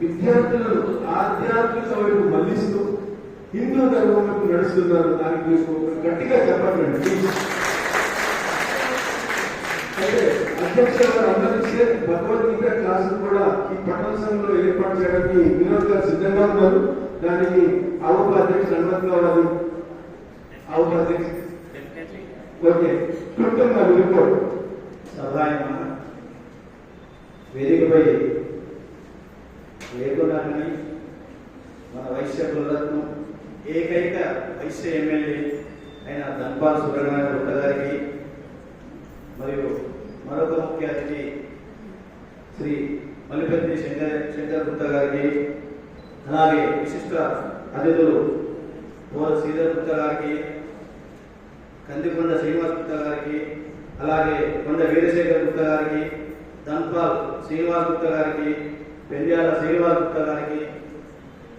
విద్యార్థులను ఆధ్యాత్మిక వైపు మళ్లిస్తూ హిందూ ధర్మం వైపు నడుస్తున్నారు. దానికి మీకు గట్టిగా చెప్పండి. అయితే అధ్యక్ష గారు అందరికీ భగవద్గీత క్లాసులు కూడా ఈ పట్టణ సంఘంలో ఏర్పాటు చేయడానికి వినోద్ గారు సిద్ధంగా ఉన్నారు. దానికి ఆవుప అధ్యక్షులు అనుమతి కావాలి. ఆవుప అధ్యక్షులు ఓకే క్లుప్తంగా రిపోర్ట్. సహాయం వేదికపై లేకుండా మన వైశ్య కులరత్నం ఏకైక వైశ్య ఎమ్మెల్యే అయిన ధన్పాల్ సుబ్రహ్మణ్య గుప్తా గారికి మరియు మరొక ముఖ్య అతిథి శ్రీ మల్లిపల్లి శంకర్ గుప్తా గారికి, అలాగే విశిష్ట అతిథులు పోల శ్రీధర్ గుప్తా గారికి, కందికొండ శ్రీనివాస్ గుప్తా గారికి, అలాగే కొండ వీరశేఖర్ గుప్తా గారికి, ధన్పాల్ శ్రీనివాస్ గుప్తా గారికి, పెండ్యాల శ్రీనివాస్ గుప్తా గారికి,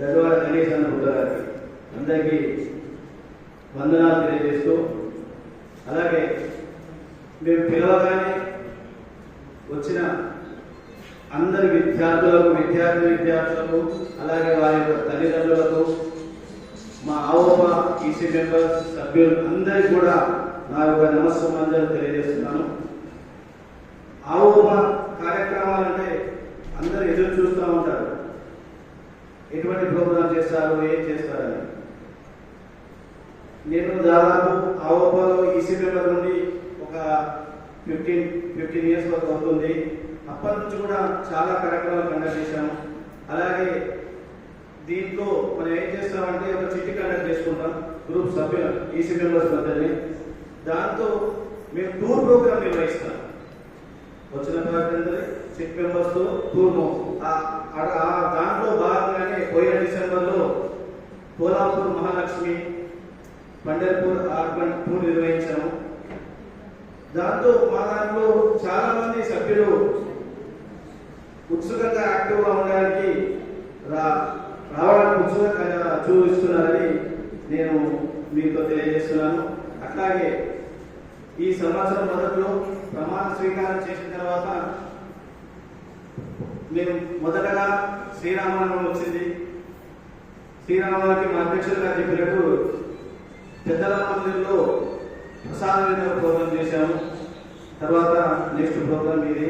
గజవాడ గణేష్ అన్న గుప్తా గారికి అందరికీ వందనాలు తెలియజేస్తూ, అలాగే మేము పిలవగానే వచ్చిన అందరి విద్యార్థులకు అలాగే వారి యొక్క తల్లిదండ్రులకు, మా ఆవోప ఈసీ మెంబర్స్ సభ్యులు అందరికీ కూడా నా యొక్క నమస్కారాలు తెలియజేస్తున్నాను. ఆవోప కార్యక్రమాలంటే అందరూ ఎదురు చూస్తూ ఉంటారు, ఎటువంటి ప్రోగ్రామ్ చేస్తారు, ఏం చేస్తారని. నేను దాదాపు ఆవోపలో ఈసీ మెంబర్ నుండి ఒక 15 ఇయర్స్ వరకు అవుతుంది. అప్పటి నుంచి కూడా చాలా కార్యక్రమాలు కండక్ట్ చేశాము. అలాగే దీంట్లో మనం ఏం చేస్తామంటే ఒక చిట్టి కండక్ట్ చేసుకుంటాం గ్రూప్ సభ్యులు ఈసీ మెంబర్స్ మధ్యని. దాంతో మేము టూర్ ప్రోగ్రామ్ నిర్వహిస్తాం. వచ్చిన తర్వాత సిక్ మెంబర్స్ తో టూర్ దాంట్లో భాగంగానే పోయిన డిసెంబర్లో కోలాపూర్ మహాలక్ష్మి, పండర్పూర్ అర్బన్ టూర్ నిర్వహించాము. దాంతో మా దాంట్లో చాలా మంది సభ్యులు ఉత్సుకంగా యాక్టివ్గా ఉండడానికి రావడానికి ఉత్సుకంగా చూపిస్తున్నారని నేను మీతో తెలియజేస్తున్నాను. అట్లాగే ఈ సంవత్సరం మొదట్లో ప్రమాణ స్వీకారం చేసిన తర్వాత మేము మొదటగా శ్రీరామనవమి వచ్చింది. శ్రీరామనవమికి మా అధ్యక్షులుగా చెప్పినట్టు పెద్దల మందిరంలో ప్రసాద వితరణ ప్రోగ్రాం చేశాము. తర్వాత నెక్స్ట్ ప్రోగ్రాం ఇది.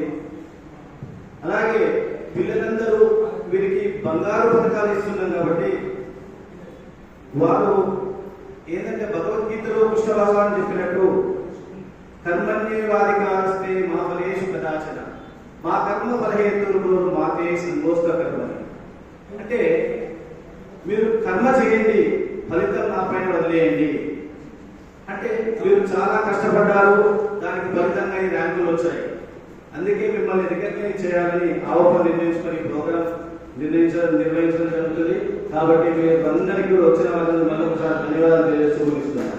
అలాగే పిల్లలందరూ వీరికి బంగారు పథకాలు ఇస్తున్నాం కాబట్టి వారు ఏంటంటే భగవద్గీతలో కృష్ణ భగవాన్ చెప్పినట్టు కర్మణ్యే వారికాస్తే మా ఫలేషు కదాచన మా కర్మ ఫలహేతులు మాతే సంగోస్త కర్మని. అంటే మీరు కర్మ చేయండి, ఫలితం నా పైన వదిలేయండి. అంటే మీరు చాలా కష్టపడ్డారు, దానికి ఫలితంగా ఈ ర్యాంకులు వచ్చాయి, అందుకే మిమ్మల్ని రికగ్నైజ్ చేయాలని ఆవోప నిర్ణయించుకొని ప్రోగ్రామ్ నిర్వహించడం జరుగుతుంది. కాబట్టి మీరు అందరికీ వచ్చిన వాళ్ళని మరొకసారి ధన్యవాదాలు తెలియజేస్తూ ముగిస్తున్నాను.